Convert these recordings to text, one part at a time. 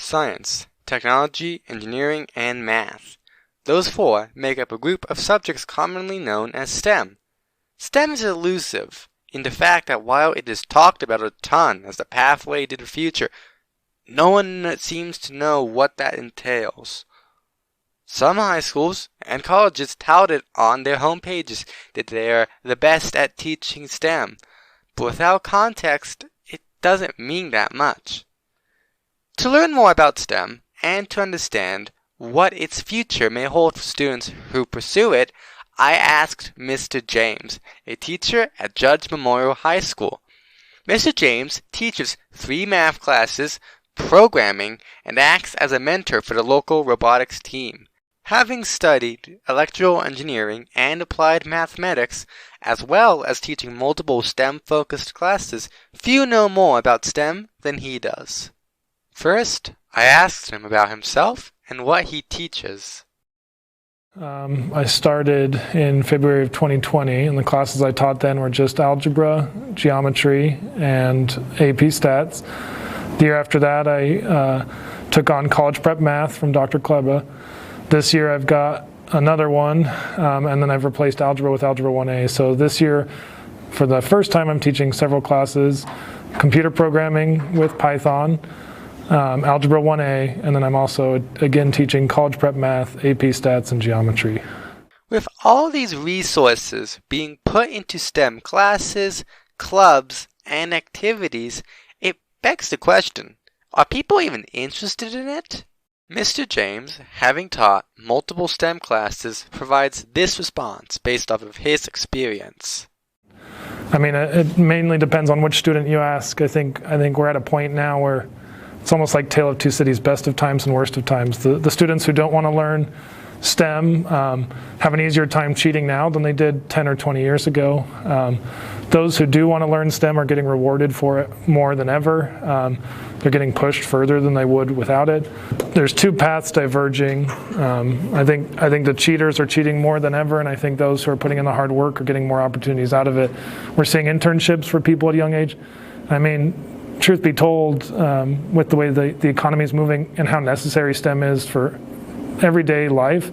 science, technology, engineering, and math. Those four make up a group of subjects commonly known as STEM. STEM is elusive in the fact that while it is talked about a ton as the pathway to the future, no one seems to know what that entails. Some high schools and colleges tout it on their homepages that they are the best at teaching STEM, but without context, it doesn't mean that much. To learn more about STEM and to understand what its future may hold for students who pursue it, I asked Mr. James, a teacher at Judge Memorial High School. Mr. James teaches 3 math classes, programming, and acts as a mentor for the local robotics team. Having studied electrical engineering and applied mathematics, as well as teaching multiple STEM-focused classes, few know more about STEM than he does. First, I asked him about himself and what he teaches. I started in February of 2020, and the classes I taught then were just algebra, geometry, and AP stats. The year after that, I took on college prep math from Dr. Kleba. This year I've got another one, and then I've replaced algebra with Algebra 1A. So this year, for the first time, I'm teaching several classes, computer programming with Python, Algebra 1A, and then I'm also, again, teaching college prep math, AP stats, and geometry. With all these resources being put into STEM classes, clubs, and activities, it begs the question, are people even interested in it? Mr. James, having taught multiple STEM classes, provides this response based off of his experience. I mean, it mainly depends on which student you ask. I think we're at a point now where it's almost like Tale of Two Cities, best of times and worst of times. The students who don't want to learn STEM have an easier time cheating now than they did 10 or 20 years ago. Those who do want to learn STEM are getting rewarded for it more than ever. They're getting pushed further than they would without it. There's 2 paths diverging. I think the cheaters are cheating more than ever, and I think those who are putting in the hard work are getting more opportunities out of it. We're seeing internships for people at a young age. I mean, truth be told, with the way the economy is moving and how necessary STEM is for everyday life,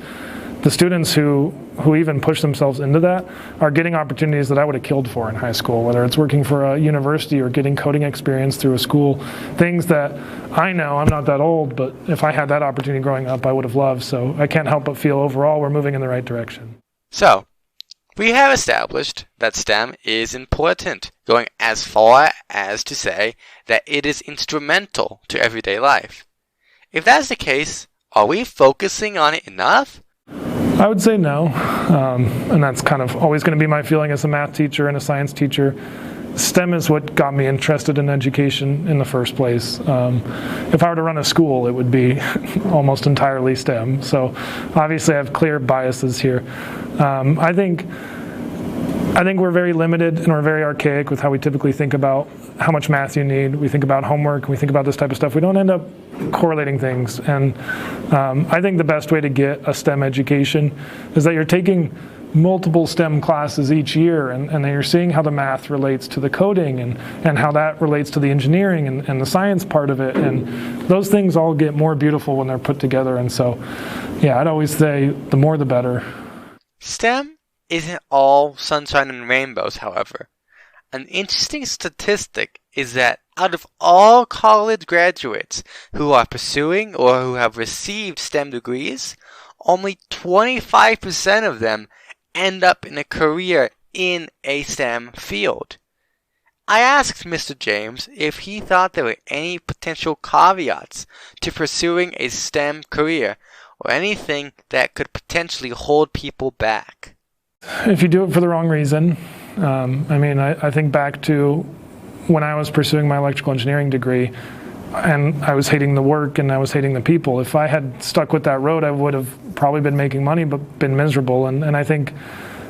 the students who even push themselves into that are getting opportunities that I would have killed for in high school, whether it's working for a university or getting coding experience through a school, things that I know, I'm not that old, but if I had that opportunity growing up, I would have loved. So I can't help but feel overall we're moving in the right direction. So, we have established that STEM is important, going as far as to say that it is instrumental to everyday life. If that's the case, are we focusing on it enough? I would say no, and that's kind of always going to be my feeling as a math teacher and a science teacher. STEM is what got me interested in education in the first place. If I were to run a school, it would be almost entirely STEM. So obviously I have clear biases here. I think we're very limited and we're very archaic with how we typically think about how much math you need. We think about homework, we think about this type of stuff. We don't end up correlating things. And I think the best way to get a STEM education is that you're taking multiple STEM classes each year, and then you're seeing how the math relates to the coding and how that relates to the engineering and the science part of it. And those things all get more beautiful when they're put together. And so, yeah, I'd always say the more the better. STEM isn't all sunshine and rainbows, however. An interesting statistic is that out of all college graduates who are pursuing or who have received STEM degrees, only 25% of them end up in a career in a STEM field. I asked Mr. James if he thought there were any potential caveats to pursuing a STEM career or anything that could potentially hold people back. If you do it for the wrong reason, I think back to when I was pursuing my electrical engineering degree, and I was hating the work and I was hating the people. If I had stuck with that road, I would have probably been making money but been miserable. And I think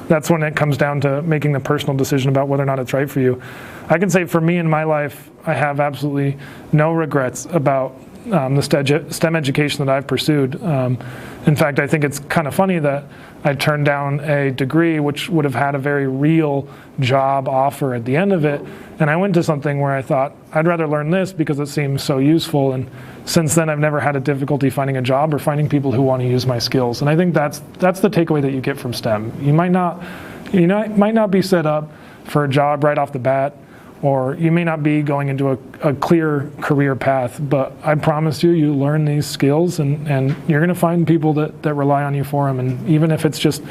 that's when it comes down to making the personal decision about whether or not it's right for you. I can say for me in my life, I have absolutely no regrets about the STEM education that I've pursued. In fact, I think it's kind of funny that I turned down a degree which would have had a very real job offer at the end of it, and I went to something where I thought, I'd rather learn this because it seems so useful, and since then, I've never had a difficulty finding a job or finding people who want to use my skills. And I think that's the takeaway that you get from STEM. You might not be set up for a job right off the bat, or you may not be going into a clear career path, but I promise you, you learn these skills and you're going to find people that rely on you for them. And even if it's just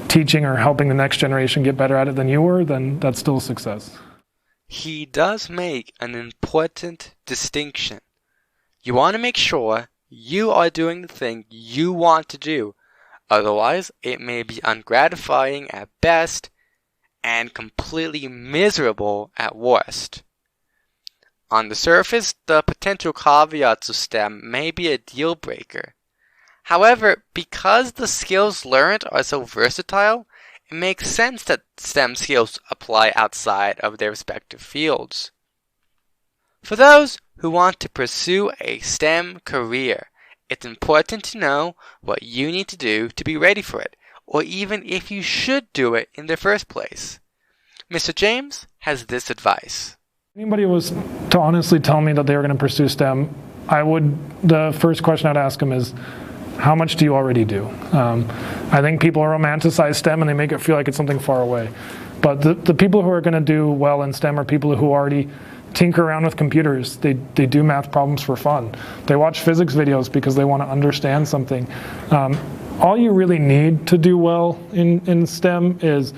teaching or helping the next generation get better at it than you were, then that's still a success. He does make an important distinction. You want to make sure you are doing the thing you want to do. Otherwise, it may be ungratifying at best and completely miserable at worst. On the surface, the potential caveats of STEM may be a deal breaker. However, because the skills learned are so versatile, it makes sense that STEM skills apply outside of their respective fields. For those who want to pursue a STEM career, it's important to know what you need to do to be ready for it, or even if you should do it in the first place. Mr. James has this advice. Anybody was to honestly tell me that they were going to pursue STEM, the first question I'd ask them is, how much do you already do? I think people romanticize STEM and they make it feel like it's something far away. But the people who are going to do well in STEM are people who already tinker around with computers. They do math problems for fun. They watch physics videos because they want to understand something. All you really need to do well in STEM is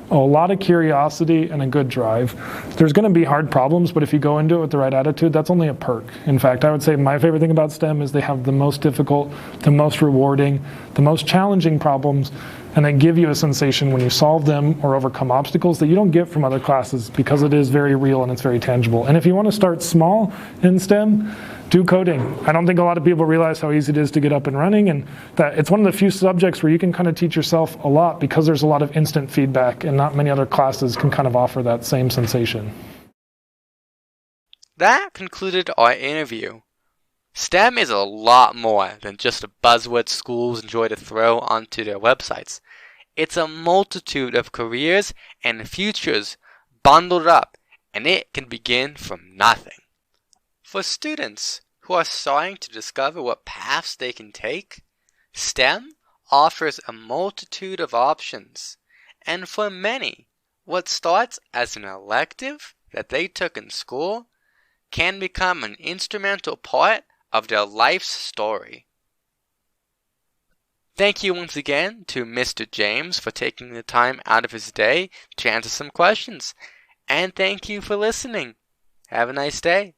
a lot of curiosity and a good drive. There's going to be hard problems, but if you go into it with the right attitude, that's only a perk. In fact, I would say my favorite thing about STEM is they have the most difficult, the most rewarding, the most challenging problems, and they give you a sensation when you solve them or overcome obstacles that you don't get from other classes because it is very real and it's very tangible. And if you want to start small in STEM, do coding. I don't think a lot of people realize how easy it is to get up and running, and that it's one of the few subjects where you can kind of teach yourself a lot because there's a lot of instant feedback and not many other classes can kind of offer that same sensation. That concluded our interview. STEM is a lot more than just a buzzword schools enjoy to throw onto their websites. It's a multitude of careers and futures bundled up, and it can begin from nothing. For students who are starting to discover what paths they can take, STEM offers a multitude of options, and for many, what starts as an elective that they took in school can become an instrumental part of their life's story. Thank you once again to Mr. James for taking the time out of his day to answer some questions, and thank you for listening. Have a nice day.